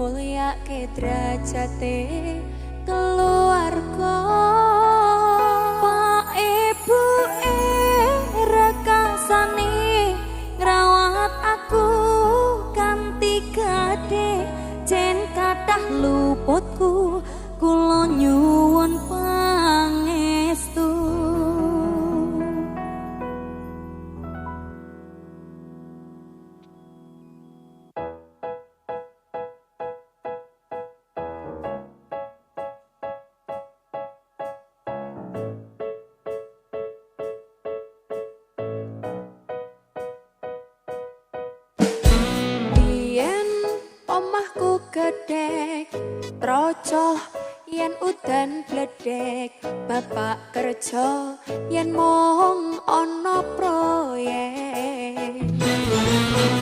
mulyake derajate keluarga Pak Ibu rekasane ngrawat aku kanthi gade jen kathah luputku kula nyuwun pangestu omahku gedhek trocoh yen udan bledek bapak kerja yen mung ana proyek